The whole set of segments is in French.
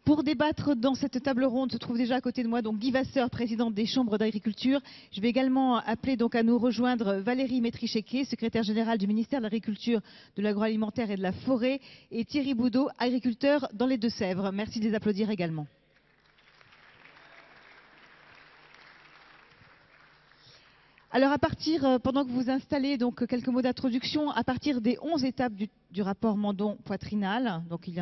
Pour débattre dans cette table ronde se trouve déjà à côté de moi donc Guy Vasseur, présidente des chambres d'agriculture. Je vais également appeler donc à nous rejoindre Valérie Métrichequet, secrétaire générale du ministère de l'Agriculture, de l'Agroalimentaire et de la Forêt, et Thierry Boudot, agriculteur dans les Deux-Sèvres. Merci de les applaudir également. Alors pendant que vous installez, donc quelques mots d'introduction, à partir des 11 étapes du rapport Mandon-Poitrinal, donc il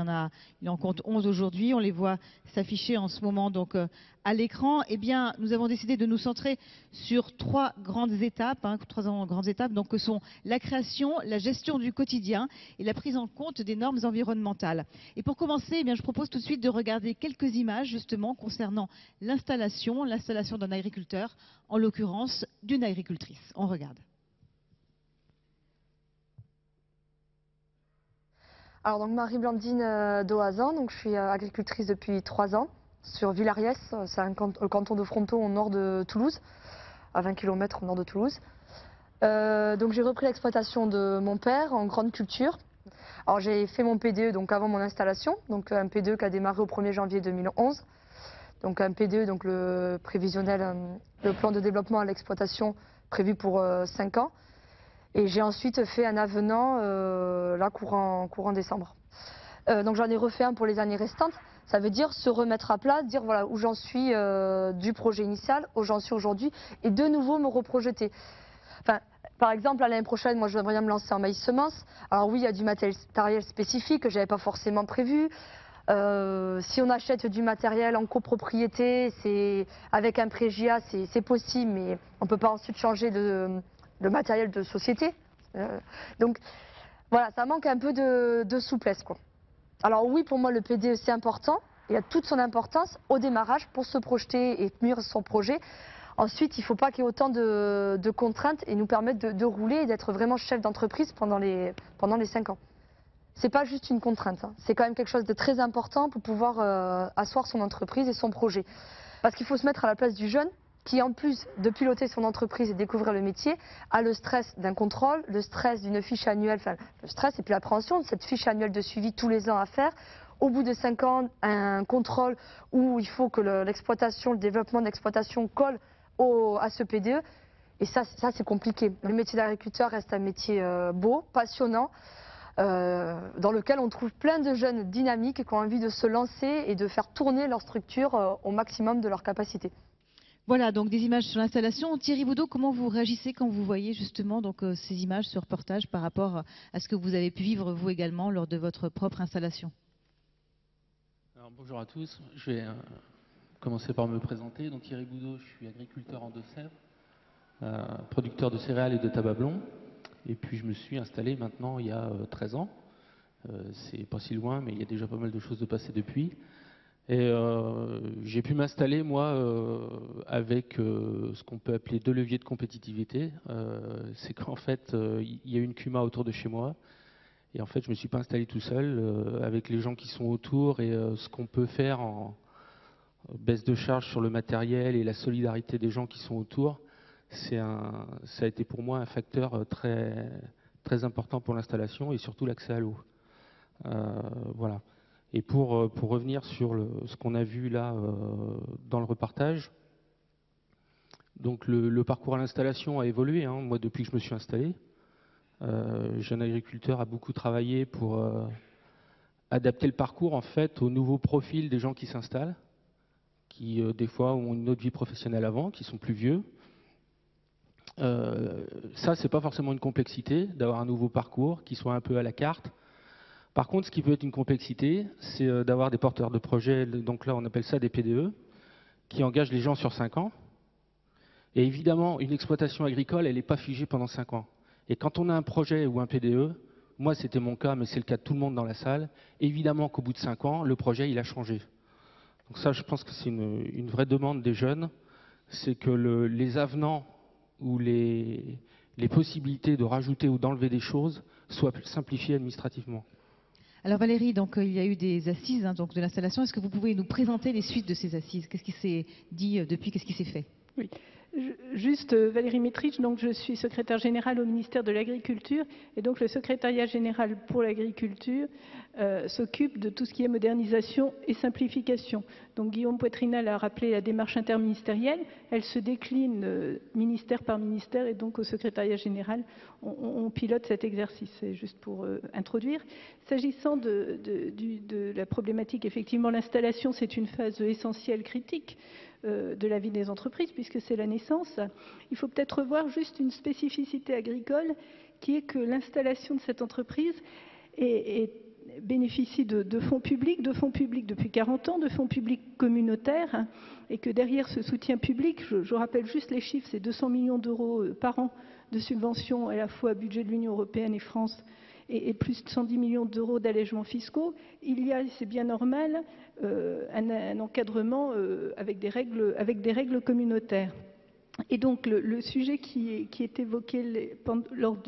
en compte 11 aujourd'hui, on les voit s'afficher en ce moment donc à l'écran, eh bien nous avons décidé de nous centrer sur trois grandes étapes, donc que sont la création, la gestion du quotidien et la prise en compte des normes environnementales. Et pour commencer, eh bien, je propose tout de suite de regarder quelques images justement concernant l'installation d'un agriculteur, en l'occurrence d'une agricultrice. On regarde. Alors donc Marie-Blandine Doazan, donc je suis agricultrice depuis 3 ans sur Villariès, c'est le canton de Fronton au nord de Toulouse, à 20 km au nord de Toulouse. Donc j'ai repris l'exploitation de mon père en grande culture. Alors j'ai fait mon PDE donc avant mon installation, donc un PDE qui a démarré au 1er janvier 2011. Donc un PDE, donc le prévisionnel, le plan de développement à l'exploitation prévu pour 5 ans. Et j'ai ensuite fait un avenant là courant décembre. Donc j'en ai refait un pour les années restantes. Ça veut dire se remettre à plat, dire voilà où j'en suis du projet initial, où j'en suis aujourd'hui, et de nouveau me reprojeter. Enfin, par exemple, l'année prochaine, moi je devrais me lancer en maïs semence. Alors oui, il y a du matériel spécifique que je n'avais pas forcément prévu. Si on achète du matériel en copropriété, avec un pré-GIA, c'est possible, mais on ne peut pas ensuite changer le matériel de société. Donc voilà, ça manque un peu de souplesse, quoi. Alors oui, pour moi, le PDE, c'est important. Il a toute son importance au démarrage pour se projeter et tenir son projet. Ensuite, il ne faut pas qu'il y ait autant de contraintes et nous permettre de rouler et d'être vraiment chef d'entreprise pendant les 5 ans. C'est pas juste une contrainte, hein. C'est quand même quelque chose de très important pour pouvoir asseoir son entreprise et son projet. Parce qu'il faut se mettre à la place du jeune qui, en plus de piloter son entreprise et découvrir le métier, a le stress d'un contrôle, le stress d'une fiche annuelle, enfin le stress et puis l'appréhension de cette fiche annuelle de suivi tous les ans à faire. Au bout de 5 ans, un contrôle où il faut que l'exploitation, le développement de l'exploitation colle à ce PDE. Et ça c'est compliqué. Le métier d'agriculteur reste un métier beau, passionnant, dans lequel on trouve plein de jeunes dynamiques qui ont envie de se lancer et de faire tourner leur structure au maximum de leur capacité. Voilà, donc des images sur l'installation. Thierry Boudot, comment vous réagissez quand vous voyez justement donc, ces images, ce reportage par rapport à ce que vous avez pu vivre vous également lors de votre propre installation? Alors, bonjour à tous, je vais commencer par me présenter. Donc Thierry Boudot, je suis agriculteur en Deux-Sèvres, producteur de céréales et de tabac blond. Et puis je me suis installé maintenant il y a 13 ans. C'est pas si loin, mais il y a déjà pas mal de choses de passées depuis. Et j'ai pu m'installer, moi, avec ce qu'on peut appeler 2 leviers de compétitivité. C'est qu'en fait, il y a une CUMA autour de chez moi. Et en fait, je ne me suis pas installé tout seul, avec les gens qui sont autour et ce qu'on peut faire en baisse de charge sur le matériel et la solidarité des gens qui sont autour. Ça a été pour moi un facteur très, très important pour l'installation et surtout l'accès à l'eau. Voilà. Et pour revenir sur ce qu'on a vu là dans le reportage, donc le parcours à l'installation a évolué, hein, moi depuis que je me suis installé. Jeune agriculteur a beaucoup travaillé pour adapter le parcours en fait au nouveau profil des gens qui s'installent, qui des fois ont une autre vie professionnelle avant, qui sont plus vieux. Ça, c'est pas forcément une complexité d'avoir un nouveau parcours qui soit un peu à la carte. Par contre, ce qui peut être une complexité, c'est d'avoir des porteurs de projets, donc là on appelle ça des PDE, qui engagent les gens sur 5 ans. Et évidemment, une exploitation agricole, elle n'est pas figée pendant 5 ans. Et quand on a un projet ou un PDE, moi c'était mon cas, mais c'est le cas de tout le monde dans la salle, évidemment qu'au bout de 5 ans, le projet il a changé. Donc ça, je pense que c'est une vraie demande des jeunes, c'est que les avenants ou les possibilités de rajouter ou d'enlever des choses soient simplifiées administrativement. Alors Valérie, donc, il y a eu des assises donc, de l'installation. Est-ce que vous pouvez nous présenter les suites de ces assises? Qu'est-ce qui s'est dit depuis? Qu'est-ce qui s'est fait? Oui. Juste Valérie Mitrich, donc je suis secrétaire générale au ministère de l'Agriculture et donc le secrétariat général pour l'agriculture s'occupe de tout ce qui est modernisation et simplification. Donc Guillaume Poitrinal a rappelé la démarche interministérielle, elle se décline ministère par ministère et donc au secrétariat général on pilote cet exercice, c'est juste pour introduire. S'agissant de la problématique, effectivement l'installation c'est une phase essentielle critique de la vie des entreprises, puisque c'est la naissance. Il faut peut-être revoir juste une spécificité agricole, qui est que l'installation de cette entreprise bénéficie de fonds publics depuis 40 ans, de fonds publics communautaires, et que derrière ce soutien public, je rappelle juste les chiffres, c'est 200 millions d'euros par an de subventions à la fois budget de l'Union européenne et France, et plus de 110 millions d'euros d'allègements fiscaux, il y a, c'est bien normal, un encadrement avec des règles communautaires. Et donc le sujet qui est évoqué lors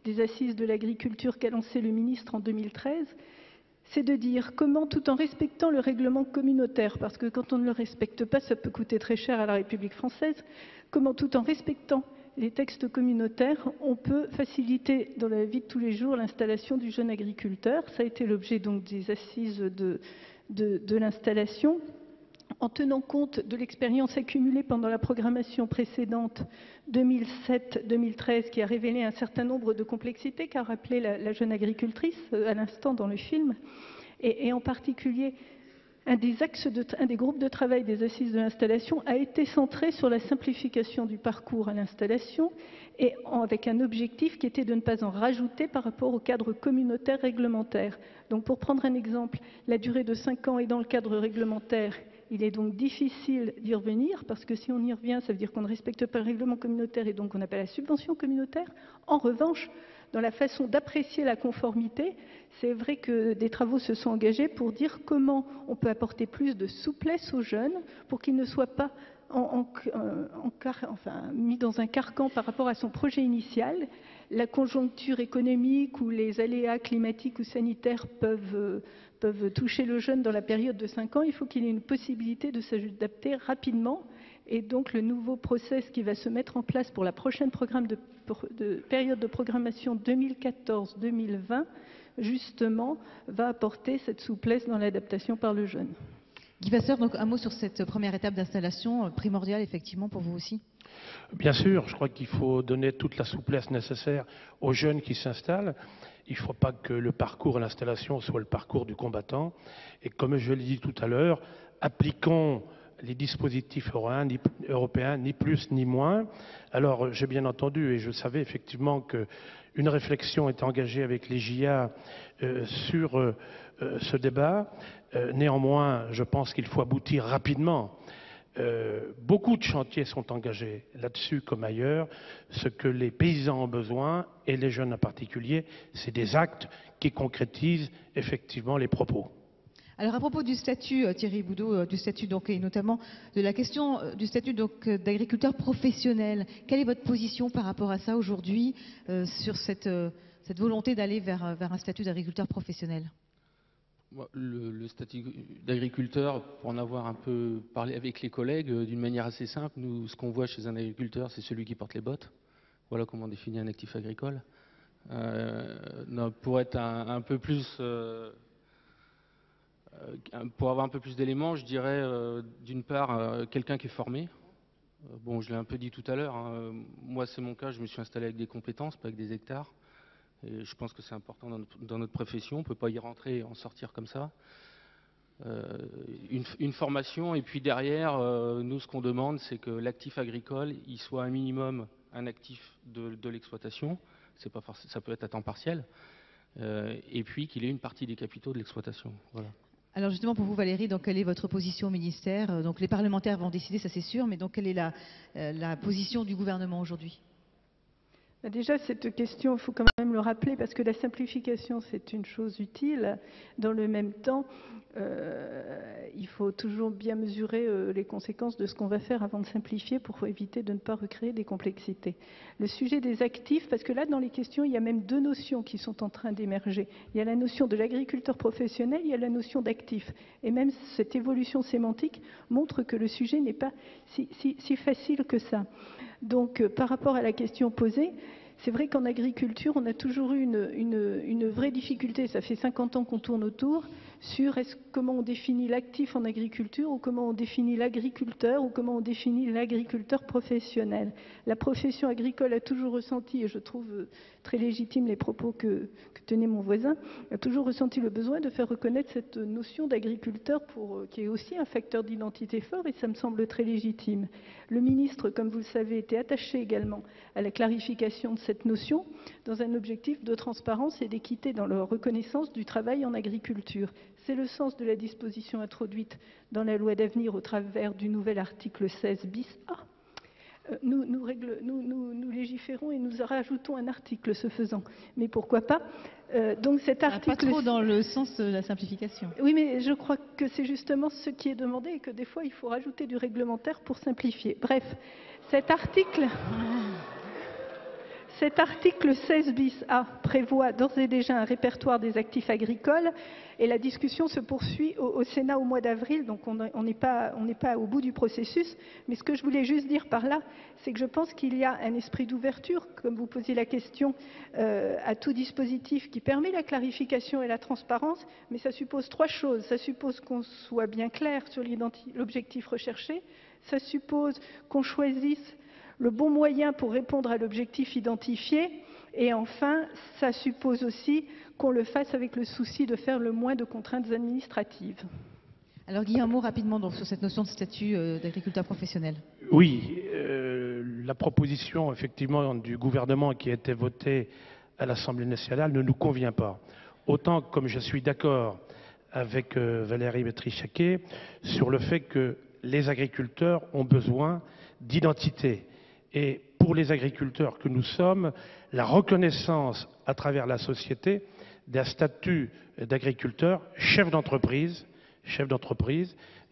des assises de l'agriculture qu'a lancé le ministre en 2013, c'est de dire comment, tout en respectant le règlement communautaire, parce que quand on ne le respecte pas, ça peut coûter très cher à la République française, comment tout en respectant les textes communautaires, on peut faciliter dans la vie de tous les jours l'installation du jeune agriculteur. Ça a été l'objet donc des assises de l'installation, en tenant compte de l'expérience accumulée pendant la programmation précédente 2007-2013 qui a révélé un certain nombre de complexités qu'a rappelé la jeune agricultrice à l'instant dans le film, et en particulier un des groupes de travail des assises de l'installation a été centré sur la simplification du parcours à l'installation et avec un objectif qui était de ne pas en rajouter par rapport au cadre communautaire réglementaire. Donc pour prendre un exemple, la durée de 5 ans est dans le cadre réglementaire. Il est donc difficile d'y revenir parce que si on y revient, ça veut dire qu'on ne respecte pas le règlement communautaire et donc on appelle la subvention communautaire. En revanche, dans la façon d'apprécier la conformité, c'est vrai que des travaux se sont engagés pour dire comment on peut apporter plus de souplesse aux jeunes pour qu'ils ne soient pas mis dans un carcan par rapport à son projet initial. La conjoncture économique ou les aléas climatiques ou sanitaires peuvent toucher le jeune dans la période de 5 ans. Il faut qu'il ait une possibilité de s'adapter rapidement. Et donc le nouveau process qui va se mettre en place pour la prochaine période de programmation 2014-2020, justement, va apporter cette souplesse dans l'adaptation par le jeune. Guy Vasseur, donc un mot sur cette première étape d'installation, primordiale effectivement pour vous aussi. Bien sûr, je crois qu'il faut donner toute la souplesse nécessaire aux jeunes qui s'installent. Il ne faut pas que le parcours à l'installation soit le parcours du combattant. Et comme je l'ai dit tout à l'heure, appliquons les dispositifs européens, ni plus ni moins. Alors, j'ai bien entendu et je savais effectivement qu'une réflexion est engagée avec les JA sur ce débat. Néanmoins, je pense qu'il faut aboutir rapidement. Beaucoup de chantiers sont engagés là-dessus comme ailleurs. Ce que les paysans ont besoin, et les jeunes en particulier, c'est des actes qui concrétisent effectivement les propos. Alors à propos du statut, Thierry Boudot, du statut donc, et notamment de la question du statut d'agriculteur professionnel, quelle est votre position par rapport à ça aujourd'hui sur cette volonté d'aller vers un statut d'agriculteur professionnel? Le statut d'agriculteur, pour en avoir un peu parlé avec les collègues, d'une manière assez simple, nous, ce qu'on voit chez un agriculteur, c'est celui qui porte les bottes. Voilà comment on définit un actif agricole. Non, pour être un peu plus... pour avoir un peu plus d'éléments, je dirais d'une part quelqu'un qui est formé. Bon, je l'ai un peu dit tout à l'heure, hein. Moi c'est mon cas, je me suis installé avec des compétences, pas avec des hectares. Et je pense que c'est important dans notre profession, on ne peut pas y rentrer et en sortir comme ça. Une formation, et puis derrière, nous ce qu'on demande, c'est que l'actif agricole, il soit un minimum un actif de l'exploitation, ça peut être à temps partiel, et puis qu'il ait une partie des capitaux de l'exploitation. Voilà. Alors justement pour vous Valérie, donc quelle est votre position au ministère? Donc les parlementaires vont décider, ça c'est sûr, mais donc quelle est la position du gouvernement aujourd'hui? Déjà, cette question, il faut quand même le rappeler, parce que la simplification, c'est une chose utile. Dans le même temps, il faut toujours bien mesurer les conséquences de ce qu'on va faire avant de simplifier pour éviter de ne pas recréer des complexités. Le sujet des actifs, parce que là, dans les questions, il y a même deux notions qui sont en train d'émerger. Il y a la notion de l'agriculteur professionnel, il y a la notion d'actif. Et même cette évolution sémantique montre que le sujet n'est pas si facile que ça. Donc, par rapport à la question posée, c'est vrai qu'en agriculture, on a toujours eu une vraie difficulté, ça fait 50 ans qu'on tourne autour, sur comment on définit l'actif en agriculture, ou comment on définit l'agriculteur, ou comment on définit l'agriculteur professionnel. La profession agricole a toujours ressenti, et je trouve très légitime les propos que tenait mon voisin, a toujours ressenti le besoin de faire reconnaître cette notion d'agriculteur qui est aussi un facteur d'identité fort, et ça me semble très légitime. Le ministre, comme vous le savez, était attaché également à la clarification de cette notion dans un objectif de transparence et d'équité dans la reconnaissance du travail en agriculture. C'est le sens de la disposition introduite dans la loi d'avenir au travers du nouvel article 16 bis A. Nous légiférons et nous rajoutons un article ce faisant. Mais pourquoi pas donc cet article... Pas trop dans le sens de la simplification. Oui, mais je crois que c'est justement ce qui est demandé et que des fois, il faut rajouter du réglementaire pour simplifier. Bref, cet article 16 bis A prévoit d'ores et déjà un répertoire des actifs agricoles et la discussion se poursuit au Sénat au mois d'avril, donc on n'est pas au bout du processus. Mais ce que je voulais juste dire par là, c'est que je pense qu'il y a un esprit d'ouverture, comme vous posiez la question, à tout dispositif qui permet la clarification et la transparence, mais ça suppose trois choses. Ça suppose qu'on soit bien clair sur l'objectif recherché, ça suppose qu'on choisisse le bon moyen pour répondre à l'objectif identifié, et enfin, ça suppose aussi qu'on le fasse avec le souci de faire le moins de contraintes administratives. Alors Guillermo, rapidement donc, sur cette notion de statut d'agriculteur professionnel. Oui, la proposition effectivement du gouvernement qui a été votée à l'Assemblée nationale ne nous convient pas. Autant comme je suis d'accord avec Valérie Bétry-Chaquet sur le fait que les agriculteurs ont besoin d'identité. Et pour les agriculteurs que nous sommes, la reconnaissance à travers la société d'un statut d'agriculteur chef d'entreprise,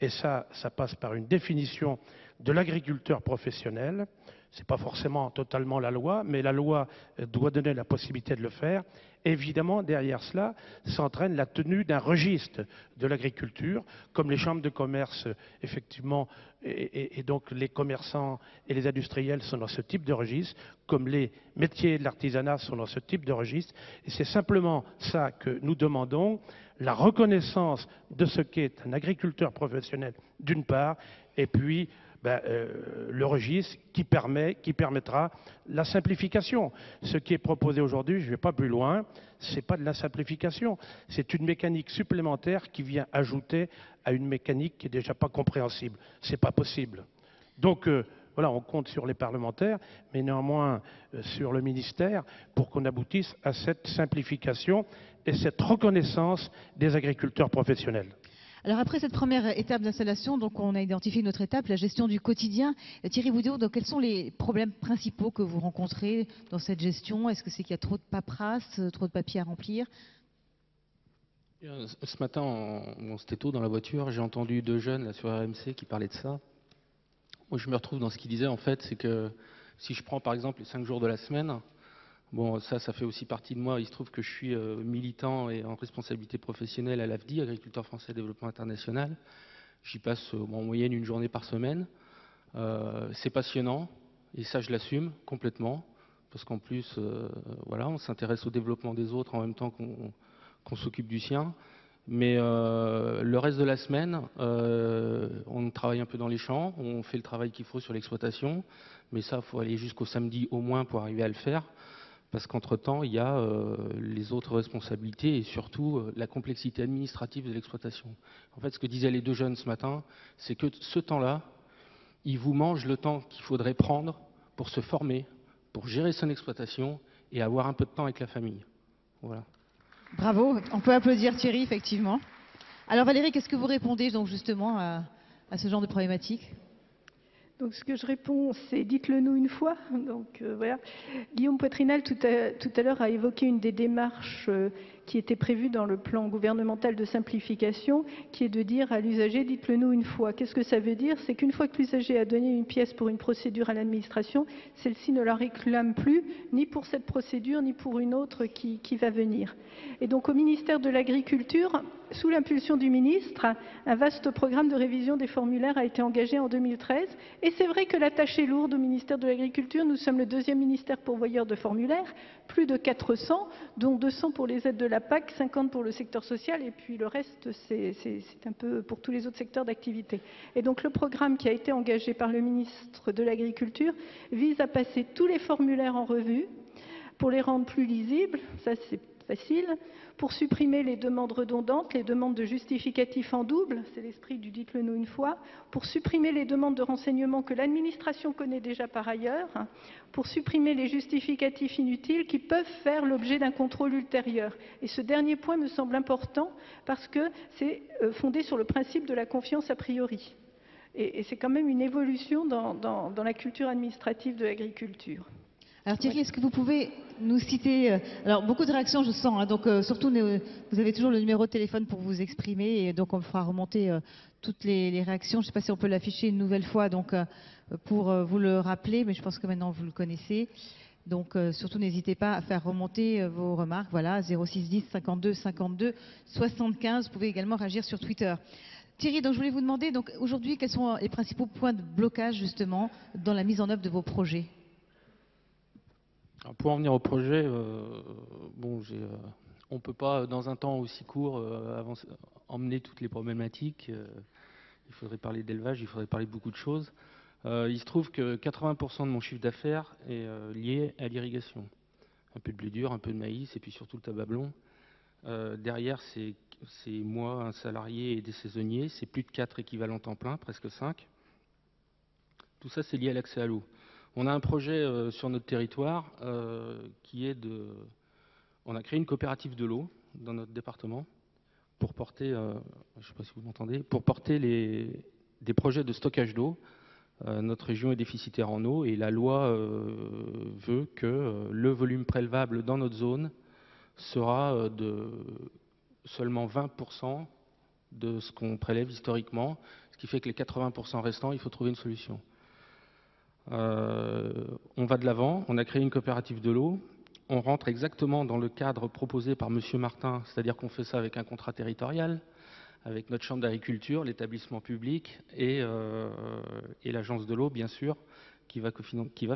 et ça passe par une définition de l'agriculteur professionnel. Ce n'est pas forcément totalement la loi, mais la loi doit donner la possibilité de le faire. Évidemment, derrière cela, s'entraîne la tenue d'un registre de l'agriculture, comme les chambres de commerce, effectivement, et donc les commerçants et les industriels sont dans ce type de registre, comme les métiers de l'artisanat sont dans ce type de registre. Et c'est simplement ça que nous demandons, la reconnaissance de ce qu'est un agriculteur professionnel, d'une part, et puis le registre qui permettra la simplification. Ce qui est proposé aujourd'hui, je ne vais pas plus loin, ce n'est pas de la simplification, c'est une mécanique supplémentaire qui vient ajouter à une mécanique qui n'est déjà pas compréhensible. Ce n'est pas possible. Donc voilà, on compte sur les parlementaires, mais néanmoins sur le ministère pour qu'on aboutisse à cette simplification et cette reconnaissance des agriculteurs professionnels. Alors après cette première étape d'installation, donc on a identifié une autre étape, la gestion du quotidien. Thierry Boudéau, donc quels sont les problèmes principaux que vous rencontrez dans cette gestion? Est-ce que c'est qu'il y a trop de paperasse, trop de papiers à remplir? Ce matin, c'était tôt dans la voiture, j'ai entendu deux jeunes là, sur RMC qui parlaient de ça. Moi, je me retrouve dans ce qu'ils disaient, en fait, c'est que si je prends par exemple les 5 jours de la semaine, bon, ça fait aussi partie de moi. Il se trouve que je suis militant et en responsabilité professionnelle à l'AFDI, Agriculteurs Français Développement International. J'y passe en moyenne une journée par semaine. C'est passionnant et ça, je l'assume complètement. Parce qu'en plus, voilà, on s'intéresse au développement des autres en même temps qu'on s'occupe du sien. Mais le reste de la semaine, on travaille un peu dans les champs, on fait le travail qu'il faut sur l'exploitation. Mais ça, il faut aller jusqu'au samedi au moins pour arriver à le faire. Parce qu'entre-temps, il y a les autres responsabilités et surtout la complexité administrative de l'exploitation. En fait, ce que disaient les deux jeunes ce matin, c'est que ce temps-là, il vous mange le temps qu'il faudrait prendre pour se former, pour gérer son exploitation et avoir un peu de temps avec la famille. Voilà. Bravo, on peut applaudir Thierry, effectivement. Alors Valérie, qu'est-ce que vous répondez donc justement à ce genre de problématique? Donc ce que je réponds, c'est dites-le nous une fois. Donc voilà. Guillaume Poitrinal tout à l'heure a évoqué une des démarches qui était prévue dans le plan gouvernemental de simplification, qui est de dire à l'usager dites-le nous une fois. Qu'est-ce que ça veut dire? C'est qu'une fois que l'usager a donné une pièce pour une procédure à l'administration, celle-ci ne la réclame plus, ni pour cette procédure, ni pour une autre qui va venir. Et donc au ministère de l'Agriculture, sous l'impulsion du ministre, un vaste programme de révision des formulaires a été engagé en 2013. Et c'est vrai que la tâche est lourde au ministère de l'Agriculture. Nous sommes le deuxième ministère pourvoyeur de formulaires, plus de 400, dont 200 pour les aides de la PAC, 50 pour le secteur social, et puis le reste, c'est un peu pour tous les autres secteurs d'activité. Et donc le programme qui a été engagé par le ministre de l'Agriculture vise à passer tous les formulaires en revue pour les rendre plus lisibles, ça c'est facile, pour supprimer les demandes redondantes, les demandes de justificatifs en double, c'est l'esprit du dites-le nous une fois, pour supprimer les demandes de renseignements que l'administration connaît déjà par ailleurs, pour supprimer les justificatifs inutiles qui peuvent faire l'objet d'un contrôle ultérieur. Et ce dernier point me semble important parce que c'est fondé sur le principe de la confiance a priori. Et c'est quand même une évolution dans la culture administrative de l'agriculture. Alors Thierry, est-ce que vous pouvez nous citer, alors beaucoup de réactions je sens, hein, donc surtout vous avez toujours le numéro de téléphone pour vous exprimer, et donc on fera remonter toutes les réactions. Je ne sais pas si on peut l'afficher une nouvelle fois donc, pour vous le rappeler, mais je pense que maintenant vous le connaissez. Donc surtout n'hésitez pas à faire remonter vos remarques, voilà, 0610 52 52 75, vous pouvez également réagir sur Twitter. Thierry, donc je voulais vous demander, donc aujourd'hui, quels sont les principaux points de blocage justement dans la mise en œuvre de vos projets? Alors, pour en venir au projet, on ne peut pas, dans un temps aussi court, emmener toutes les problématiques. Il faudrait parler d'élevage, il faudrait parler de beaucoup de choses. Il se trouve que 80% de mon chiffre d'affaires est lié à l'irrigation. Un peu de blé dur, un peu de maïs, et puis surtout le tabac blond. Derrière, c'est moi, un salarié et des saisonniers. C'est plus de 4 équivalents temps plein, presque 5. Tout ça, c'est lié à l'accès à l'eau. On a un projet sur notre territoire qui est de... On a créé une coopérative de l'eau dans notre département pour porter, je ne sais pas si vous m'entendez, pour porter des projets de stockage d'eau. Notre région est déficitaire en eau et la loi veut que le volume prélevable dans notre zone sera de seulement 20% de ce qu'on prélève historiquement, ce qui fait que les 80% restants, il faut trouver une solution. On va de l'avant, on a créé une coopérative de l'eau, on rentre exactement dans le cadre proposé par M. Martin, c'est-à-dire qu'on fait ça avec un contrat territorial, avec notre chambre d'agriculture, l'établissement public et l'agence de l'eau, bien sûr, qui va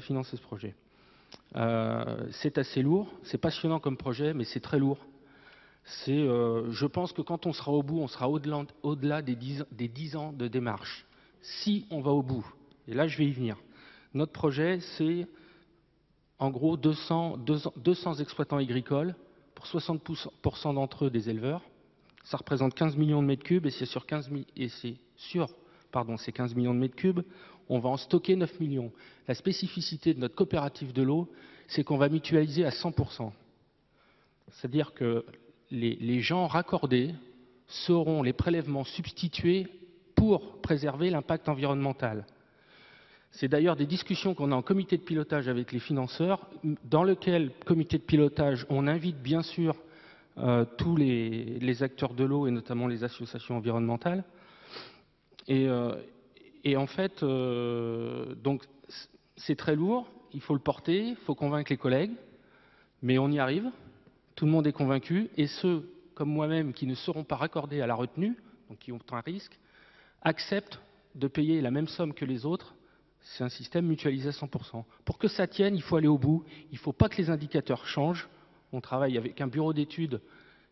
financer ce projet. C'est assez lourd, c'est passionnant comme projet, mais c'est très lourd. Je pense que quand on sera au bout, on sera au-delà des 10 ans de démarche. Si on va au bout, et là je vais y venir. Notre projet, c'est en gros 200 exploitants agricoles, pour 60% d'entre eux des éleveurs. Ça représente 15 millions de mètres cubes et c'est sur ces 15 millions de mètres cubes, on va en stocker 9 millions. La spécificité de notre coopérative de l'eau, c'est qu'on va mutualiser à 100%. C'est-à-dire que les gens raccordés seront les prélèvements substitués pour préserver l'impact environnemental. C'est d'ailleurs des discussions qu'on a en comité de pilotage avec les financeurs, dans lequel comité de pilotage, on invite bien sûr tous les acteurs de l'eau et notamment les associations environnementales. Et en fait, donc c'est très lourd, il faut le porter, il faut convaincre les collègues, mais on y arrive, tout le monde est convaincu, et ceux comme moi-même qui ne seront pas raccordés à la retenue, donc qui ont un risque, acceptent de payer la même somme que les autres. C'est un système mutualisé à 100%. Pour que ça tienne, il faut aller au bout. Il ne faut pas que les indicateurs changent. On travaille avec un bureau d'études.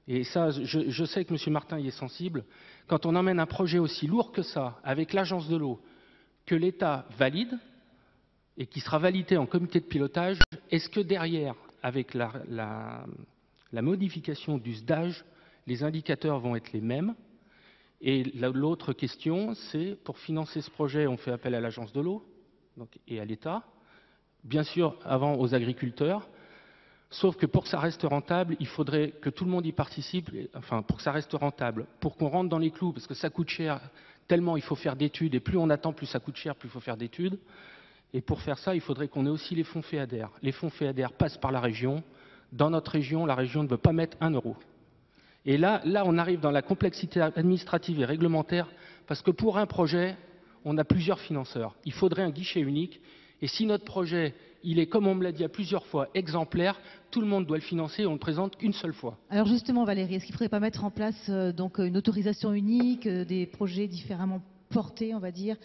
Et ça, je sais que M. Martin y est sensible. Quand on emmène un projet aussi lourd que ça, avec l'agence de l'eau, que l'État valide, et qui sera validé en comité de pilotage, est-ce que derrière, avec la modification du SDAGE, les indicateurs vont être les mêmes? Et l'autre question, c'est, pour financer ce projet, on fait appel à l'agence de l'eau et à l'État, bien sûr avant aux agriculteurs, sauf que pour que ça reste rentable, il faudrait que tout le monde y participe, enfin pour que ça reste rentable, pour qu'on rentre dans les clous, parce que ça coûte cher tellement il faut faire d'études, et plus on attend, plus ça coûte cher, plus il faut faire d'études. Et pour faire ça, il faudrait qu'on ait aussi les fonds FEADER. Les fonds FEADER passent par la région. Dans notre région, la région ne veut pas mettre 1 euro. Et là, on arrive dans la complexité administrative et réglementaire, parce que pour un projet, on a plusieurs financeurs. Il faudrait un guichet unique. Et si notre projet, il est, comme on me l'a dit à plusieurs fois, exemplaire, tout le monde doit le financer et on ne le présente qu'une seule fois. Alors justement, Valérie, est-ce qu'il ne faudrait pas mettre en place donc une autorisation unique, des projets différemment portés, on va dire,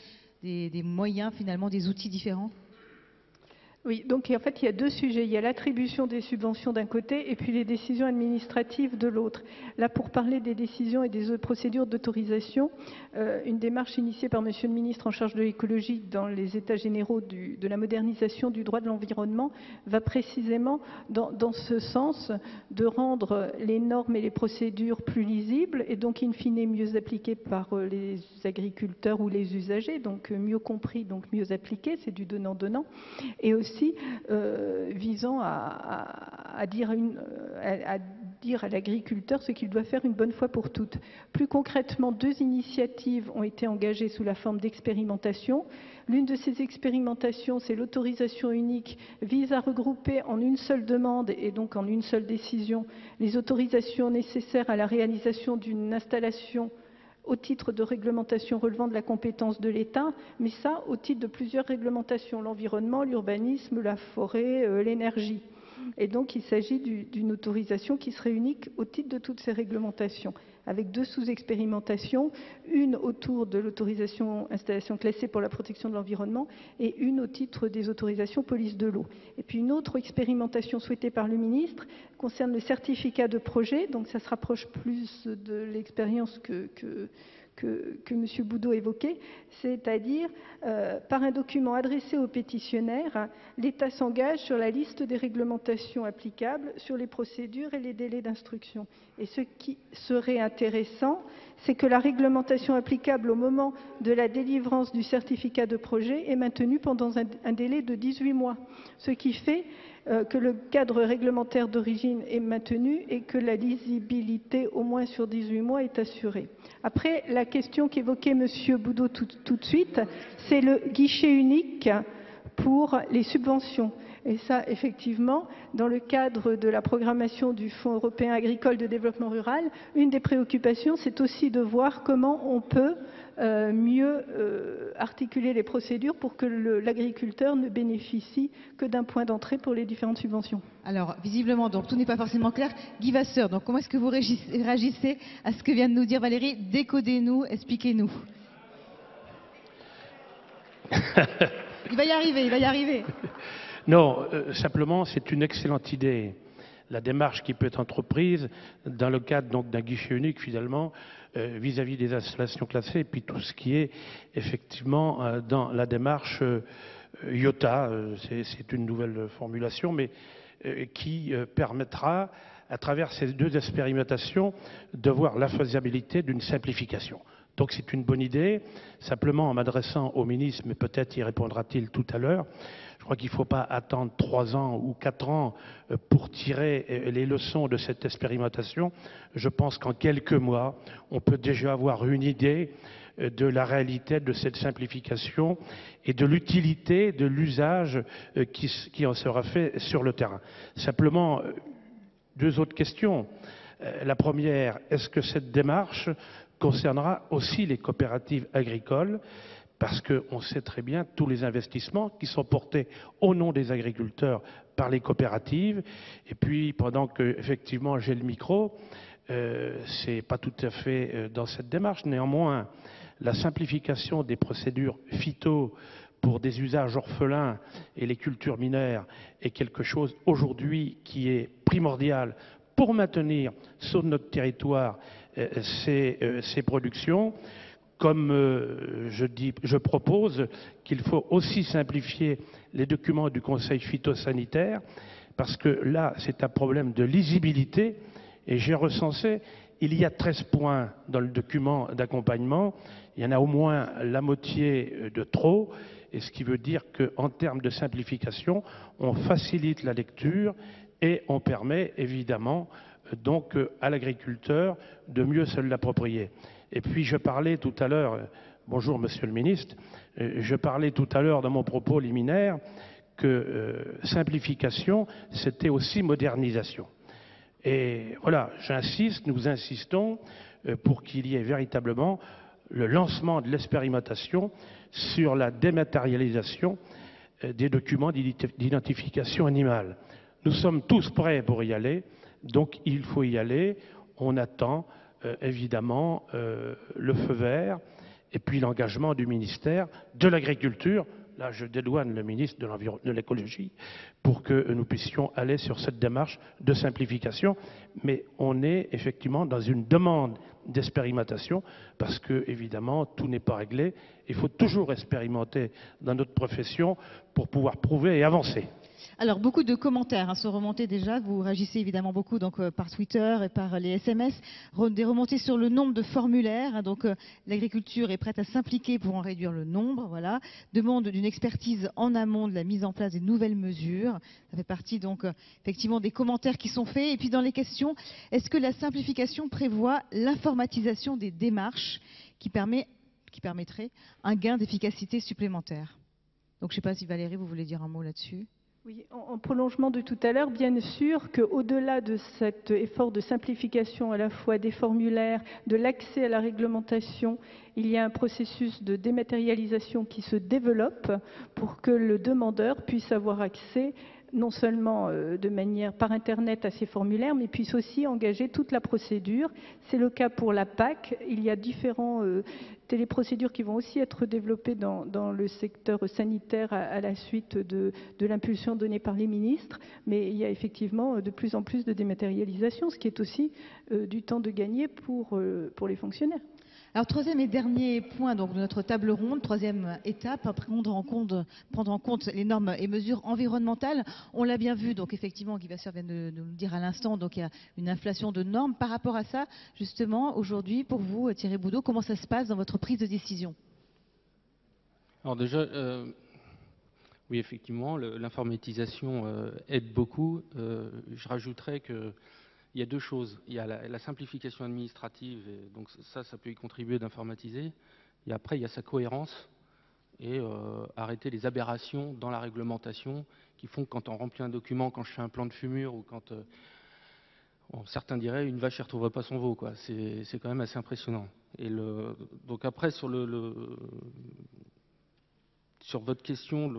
des moyens finalement, des outils différents? Oui, donc en fait, il y a deux sujets. Il y a l'attribution des subventions d'un côté et puis les décisions administratives de l'autre. Là, pour parler des décisions et des procédures d'autorisation, une démarche initiée par Monsieur le ministre en charge de l'écologie dans les États généraux de la modernisation du droit de l'environnement va précisément dans ce sens de rendre les normes et les procédures plus lisibles et donc in fine mieux appliquées par les agriculteurs ou les usagers, donc mieux compris, donc mieux appliquées, c'est du donnant-donnant. Et aussi visant à dire à l'agriculteur ce qu'il doit faire une bonne fois pour toutes. Plus concrètement, 2 initiatives ont été engagées sous la forme d'expérimentation. L'une de ces expérimentations, c'est l'autorisation unique, vise à regrouper en une seule demande et donc en une seule décision les autorisations nécessaires à la réalisation d'une installation au titre de réglementation relevant de la compétence de l'État, mais ça au titre de plusieurs réglementations, l'environnement, l'urbanisme, la forêt, l'énergie. Et donc il s'agit d'une autorisation qui serait unique au titre de toutes ces réglementations, avec 2 sous-expérimentations, une autour de l'autorisation installation classée pour la protection de l'environnement et une au titre des autorisations police de l'eau. Et puis une autre expérimentation souhaitée par le ministre concerne le certificat de projet, donc ça se rapproche plus de l'expérience que M. Boudot évoquait, c'est-à-dire par un document adressé aux pétitionnaires, l'État s'engage sur la liste des réglementations applicables, sur les procédures et les délais d'instruction. Et ce qui serait intéressant, c'est que la réglementation applicable au moment de la délivrance du certificat de projet est maintenue pendant un délai de 18 mois, ce qui fait que le cadre réglementaire d'origine est maintenu et que la lisibilité, au moins sur 18 mois, est assurée. Après, la question qu'évoquait M. Boudot tout de suite, c'est le guichet unique pour les subventions. Et ça, effectivement, dans le cadre de la programmation du Fonds européen agricole de développement rural, une des préoccupations, c'est aussi de voir comment on peut mieux articuler les procédures pour que l'agriculteur ne bénéficie que d'un point d'entrée pour les différentes subventions. Alors, visiblement, donc tout n'est pas forcément clair. Guy Vasseur, donc comment est-ce que vous réagissez à ce que vient de nous dire Valérie? Décodez-nous, expliquez-nous. Il va y arriver, il va y arriver. Non, simplement, c'est une excellente idée. La démarche qui peut être entreprise dans le cadre donc d'un guichet unique, finalement, vis-à-vis des installations classées, et puis tout ce qui est effectivement dans la démarche IOTA, c'est une nouvelle formulation, mais qui permettra, à travers ces 2 expérimentations, de voir la faisabilité d'une simplification. Donc c'est une bonne idée. Simplement, en m'adressant au ministre, mais peut-être y répondra-t-il tout à l'heure, je crois qu'il ne faut pas attendre 3 ans ou 4 ans pour tirer les leçons de cette expérimentation. Je pense qu'en quelques mois, on peut déjà avoir une idée de la réalité de cette simplification et de l'utilité de l'usage qui en sera fait sur le terrain. Simplement, 2 autres questions. La première, est-ce que cette démarche concernera aussi les coopératives agricoles? Parce qu'on sait très bien tous les investissements qui sont portés au nom des agriculteurs par les coopératives. Et puis, pendant que effectivement j'ai le micro, c'est pas tout à fait dans cette démarche. Néanmoins, la simplification des procédures phyto pour des usages orphelins et les cultures mineures est quelque chose aujourd'hui qui est primordial pour maintenir sur notre territoire ces productions. Comme je propose qu'il faut aussi simplifier les documents du Conseil phytosanitaire, parce que là, c'est un problème de lisibilité, et j'ai recensé, il y a 13 points dans le document d'accompagnement, il y en a au moins la moitié de trop, et ce qui veut dire qu'en termes de simplification, on facilite la lecture et on permet évidemment donc à l'agriculteur de mieux se l'approprier. Et puis je parlais tout à l'heure bonjour Monsieur le Ministre. Je parlais tout à l'heure dans mon propos liminaire que simplification, c'était aussi modernisation. Et voilà, j'insiste, nous insistons pour qu'il y ait véritablement le lancement de l'expérimentation sur la dématérialisation des documents d'identification animale. Nous sommes tous prêts pour y aller, donc il faut y aller. On attend évidemment le feu vert et puis l'engagement du ministère de l'Agriculture. Là, je dédouane le ministre de l'Écologie pour que nous puissions aller sur cette démarche de simplification. Mais on est effectivement dans une demande d'expérimentation parce que, évidemment, tout n'est pas réglé. Il faut toujours expérimenter dans notre profession pour pouvoir prouver et avancer. Alors, beaucoup de commentaires sont remontés déjà. Vous réagissez évidemment beaucoup donc, par Twitter et par les SMS. Des remontées sur le nombre de formulaires. Donc, l'agriculture est prête à s'impliquer pour en réduire le nombre. Voilà. Demande d'une expertise en amont de la mise en place des nouvelles mesures. Ça fait partie donc effectivement des commentaires qui sont faits. Et puis dans les questions, est-ce que la simplification prévoit l'informatisation des démarches qui permettrait un gain d'efficacité supplémentaire? Donc, je ne sais pas si Valérie, vous voulez dire un mot là-dessus. Oui, en prolongement de tout à l'heure, bien sûr qu'au-delà de cet effort de simplification à la fois des formulaires, de l'accès à la réglementation, il y a un processus de dématérialisation qui se développe pour que le demandeur puisse avoir accès non seulement de manière par Internet à ces formulaires, mais puisse aussi engager toute la procédure. C'est le cas pour la PAC. Il y a différents téléprocédures qui vont aussi être développées dans le secteur sanitaire à la suite de l'impulsion donnée par les ministres. Mais il y a effectivement de plus en plus de dématérialisation, ce qui est aussi du temps de gagner pour les fonctionnaires. Alors, troisième et dernier point donc, de notre table ronde, troisième étape, prendre en compte les normes et mesures environnementales. On l'a bien vu, donc effectivement, Guy Vasseur vient de nous le dire à l'instant, donc il y a une inflation de normes. Par rapport à ça, justement, aujourd'hui, pour vous, Thierry Boudot, comment ça se passe dans votre prise de décision? Alors déjà, oui, effectivement, l'informatisation aide beaucoup. Je rajouterais que il y a deux choses. Il y a la simplification administrative, et donc ça peut y contribuer d'informatiser. Et après, il y a sa cohérence et arrêter les aberrations dans la réglementation qui font que quand on remplit un document, quand je fais un plan de fumure ou quand certains diraient une vache ne retrouverait pas son veau, quoi. C'est quand même assez impressionnant. Et donc après sur votre question,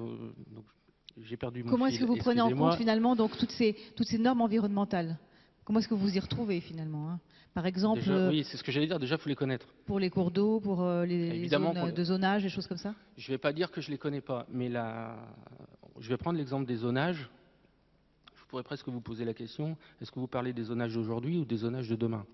j'ai perdu mon fil. Comment est-ce que vous prenez en compte finalement donc toutes ces normes environnementales? Comment est-ce que vous y retrouvez finalement, hein? Par exemple, déjà, oui, c'est ce que j'allais dire, déjà il faut les connaître. Pour les cours d'eau, pour les zones de zonage, des choses comme ça? Je ne vais pas dire que je ne les connais pas, mais je vais prendre l'exemple des zonages. Je pourrais presque vous poser la question, est-ce que vous parlez des zonages d'aujourd'hui ou des zonages de demain?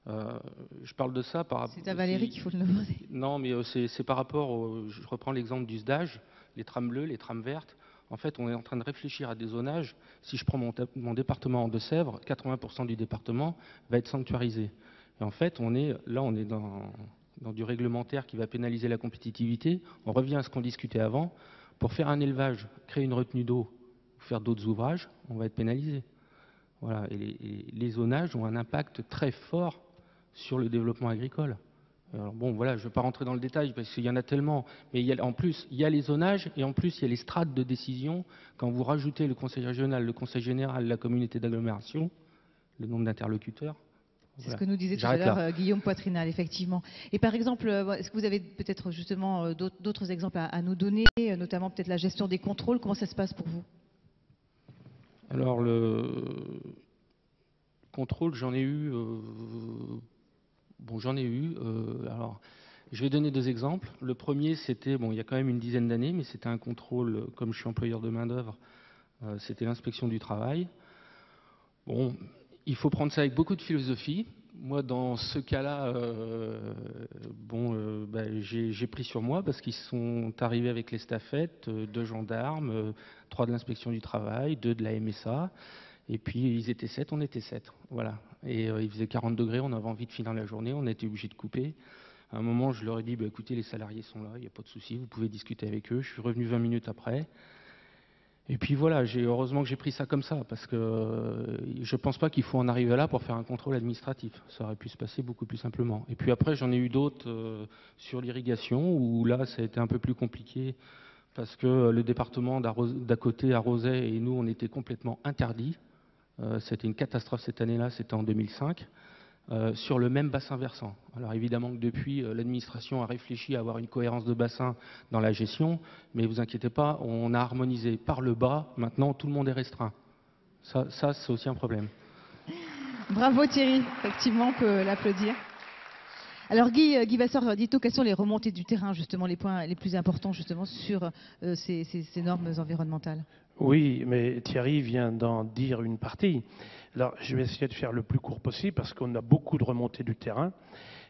Je parle de ça par rapport... C'est à Valérie qu'il faut le demander. Non, mais c'est par rapport... Je reprends l'exemple du SDAGE, les trams bleues, les trams vertes. En fait, on est en train de réfléchir à des zonages. Si je prends mon département en Deux-Sèvres, 80% du département va être sanctuarisé. Et en fait, on est dans du réglementaire qui va pénaliser la compétitivité. On revient à ce qu'on discutait avant. Pour faire un élevage, créer une retenue d'eau, faire d'autres ouvrages, on va être pénalisé. Voilà. Et les zonages ont un impact très fort sur le développement agricole. Alors bon, voilà, je ne vais pas rentrer dans le détail parce qu'il y en a tellement. Mais en plus, il y a les zonages et en plus, il y a les strates de décision. Quand vous rajoutez le conseil régional, le conseil général, la communauté d'agglomération, le nombre d'interlocuteurs. C'est ce que nous disait tout à l'heure Guillaume Poitrinal, effectivement. Et par exemple, est-ce que vous avez peut-être justement d'autres exemples à nous donner, notamment peut-être la gestion des contrôles? Comment ça se passe pour vous? Alors, le contrôle, j'en ai eu... alors, je vais donner deux exemples. Le premier, c'était, il y a quand même une dizaine d'années, mais c'était un contrôle, comme je suis employeur de main-d'œuvre, c'était l'inspection du travail. Bon, il faut prendre ça avec beaucoup de philosophie. Moi, dans ce cas-là, j'ai pris sur moi parce qu'ils sont arrivés avec les staffettes, 2 gendarmes, 3 de l'inspection du travail, 2 de la MSA. Et puis, ils étaient 7, on était 7. Voilà. Et il faisait 40 degrés, on avait envie de finir la journée, on était obligé de couper. À un moment, je leur ai dit, écoutez, les salariés sont là, il n'y a pas de souci, vous pouvez discuter avec eux. Je suis revenu 20 minutes après. Et puis voilà, heureusement que j'ai pris ça comme ça, parce que je pense pas qu'il faut en arriver là pour faire un contrôle administratif. Ça aurait pu se passer beaucoup plus simplement. Et puis après, j'en ai eu d'autres sur l'irrigation, où là, ça a été un peu plus compliqué, parce que le département d'à côté arrosait, et nous, on était complètement interdits. C'était une catastrophe cette année-là, c'était en 2005. Sur le même bassin versant. Alors évidemment que depuis, l'administration a réfléchi à avoir une cohérence de bassin dans la gestion, mais vous inquiétez pas, on a harmonisé par le bas, maintenant tout le monde est restreint. Ça c'est aussi un problème. Bravo Thierry, effectivement, on peut l'applaudir. Alors Guy Vasseur, dites-nous quelles sont les remontées du terrain, justement, les points les plus importants justement sur ces normes environnementales. Oui, mais Thierry vient d'en dire une partie. Alors, je vais essayer de faire le plus court possible parce qu'on a beaucoup de remontées du terrain,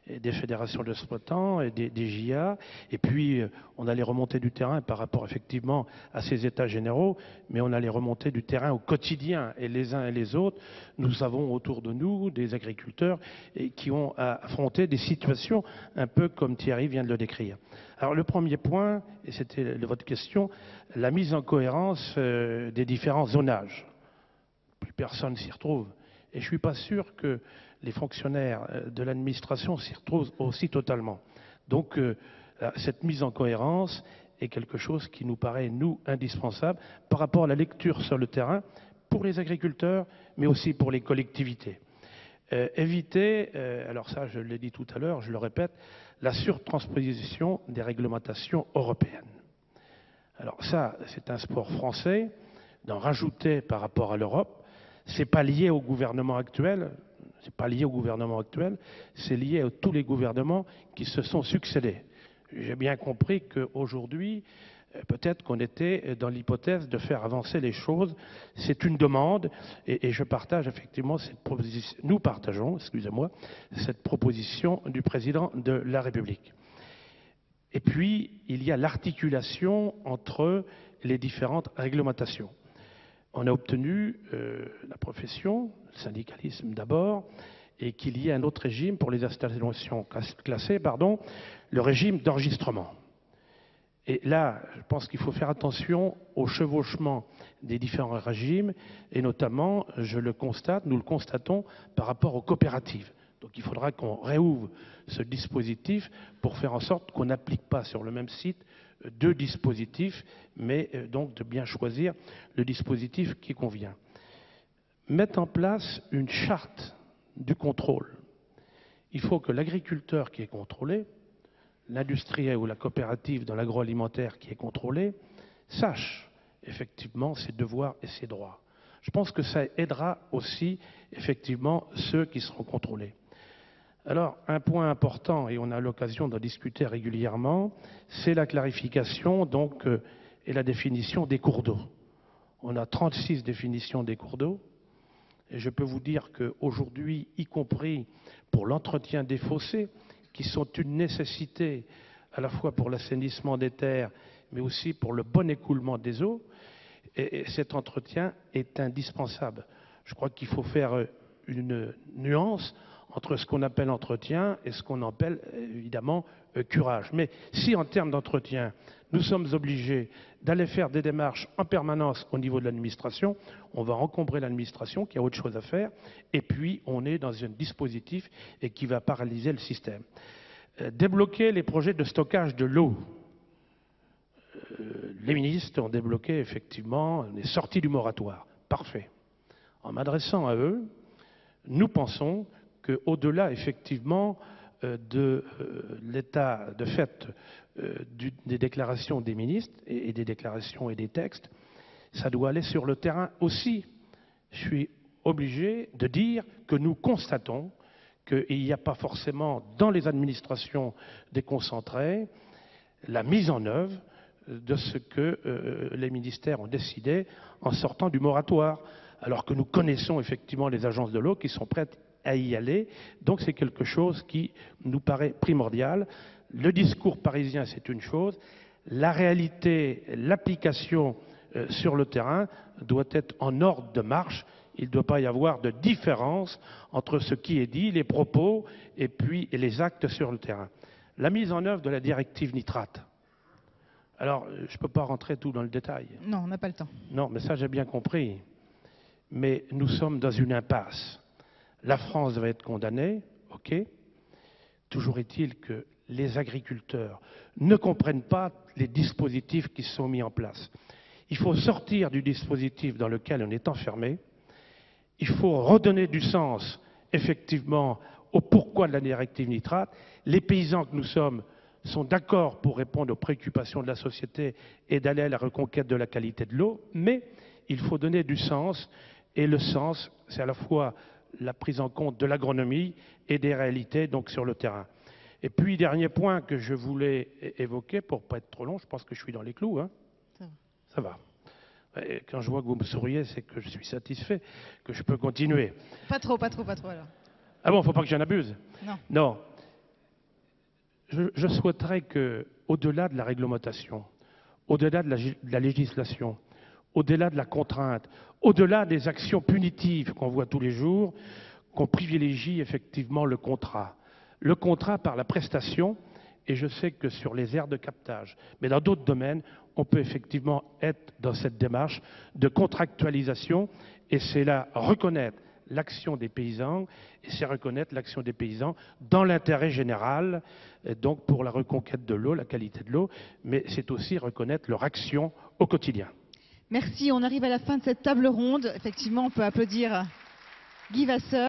et des fédérations d'exploitants et des JA. Et puis, on a les remontées du terrain par rapport effectivement à ces états généraux, mais on a les remontées du terrain au quotidien. Et les uns et les autres, nous avons autour de nous des agriculteurs qui ont affronté des situations un peu comme Thierry vient de le décrire. Alors, le premier point, et c'était votre question, la mise en cohérence des différents zonages. Plus personne s'y retrouve. Et je ne suis pas sûr que les fonctionnaires de l'administration s'y retrouvent aussi totalement. Donc, cette mise en cohérence est quelque chose qui nous paraît, nous, indispensable par rapport à la lecture sur le terrain pour les agriculteurs, mais aussi pour les collectivités. Éviter, alors ça, je l'ai dit tout à l'heure, je le répète, la surtransposition des réglementations européennes. Alors ça, c'est un sport français, d'en rajouter par rapport à l'Europe. C'est pas lié au gouvernement actuel, c'est lié à tous les gouvernements qui se sont succédés. J'ai bien compris qu'aujourd'hui, peut-être qu'on était dans l'hypothèse de faire avancer les choses. C'est une demande, et je partage effectivement cette proposition. Nous partageons, excusez-moi, cette proposition du président de la République. Et puis, il y a l'articulation entre les différentes réglementations. On a obtenu, la profession, le syndicalisme d'abord, et qu'il y ait un autre régime pour les installations classées, le régime d'enregistrement. Et là, je pense qu'il faut faire attention au chevauchement des différents régimes, et notamment, nous le constatons par rapport aux coopératives. Donc il faudra qu'on réouvre ce dispositif pour faire en sorte qu'on n'applique pas sur le même site deux dispositifs, mais donc de bien choisir le dispositif qui convient. Mettre en place une charte du contrôle. Il faut que l'agriculteur qui est contrôlé, l'industriel ou la coopérative dans l'agroalimentaire qui est contrôlé, sache effectivement ses devoirs et ses droits. Je pense que ça aidera aussi effectivement ceux qui seront contrôlés. Alors, un point important, et on a l'occasion d'en discuter régulièrement, c'est la clarification donc, et la définition des cours d'eau. On a 36 définitions des cours d'eau, et je peux vous dire qu'aujourd'hui, y compris pour l'entretien des fossés, qui sont une nécessité à la fois pour l'assainissement des terres, mais aussi pour le bon écoulement des eaux, et cet entretien est indispensable. Je crois qu'il faut faire une nuance entre ce qu'on appelle entretien et ce qu'on appelle évidemment curage. Mais si en termes d'entretien, nous sommes obligés d'aller faire des démarches en permanence au niveau de l'administration, on va encombrer l'administration qui a autre chose à faire, et puis on est dans un dispositif et qui va paralyser le système. Débloquer les projets de stockage de l'eau. Les ministres ont débloqué effectivement les sorties du moratoire. Parfait. En m'adressant à eux, nous pensons qu'au-delà effectivement de l'état de fait des déclarations des ministres et des déclarations et des textes, ça doit aller sur le terrain aussi. Je suis obligé de dire que nous constatons qu'il n'y a pas forcément dans les administrations déconcentrées la mise en œuvre de ce que les ministères ont décidé en sortant du moratoire, alors que nous connaissons effectivement les agences de l'eau qui sont prêtes à y aller. Donc c'est quelque chose qui nous paraît primordial. Le discours parisien, c'est une chose. La réalité, l'application sur le terrain doit être en ordre de marche. Il ne doit pas y avoir de différence entre ce qui est dit, les propos, et puis les actes sur le terrain. La mise en œuvre de la directive nitrate. Alors, je ne peux pas rentrer tout dans le détail. Non, on n'a pas le temps. Non, mais ça, j'ai bien compris. Mais nous sommes dans une impasse. La France va être condamnée, ok. Toujours est-il que les agriculteurs ne comprennent pas les dispositifs qui sont mis en place. Il faut sortir du dispositif dans lequel on est enfermé. Il faut redonner du sens, effectivement, au pourquoi de la directive nitrate. Les paysans que nous sommes sont d'accord pour répondre aux préoccupations de la société et d'aller à la reconquête de la qualité de l'eau, mais il faut donner du sens, et le sens, c'est à la fois la prise en compte de l'agronomie et des réalités donc sur le terrain. Et puis, dernier point que je voulais évoquer, pour ne pas être trop long, je pense que je suis dans les clous. Hein. Ça va. Et quand je vois que vous me souriez, c'est que je suis satisfait, que je peux continuer. Pas trop alors. Ah bon, il ne faut pas que j'en abuse. Non. Non. Je souhaiterais que, au-delà de la réglementation, au-delà de la législation, au-delà de la contrainte, au-delà des actions punitives qu'on voit tous les jours, qu'on privilégie effectivement le contrat. Le contrat par la prestation, et je sais que sur les aires de captage, mais dans d'autres domaines, on peut effectivement être dans cette démarche de contractualisation, et c'est là reconnaître l'action des paysans, et c'est reconnaître l'action des paysans dans l'intérêt général, donc pour la reconquête de l'eau, la qualité de l'eau, mais c'est aussi reconnaître leur action au quotidien. Merci, on arrive à la fin de cette table ronde. Effectivement, on peut applaudir Guy Vasseur.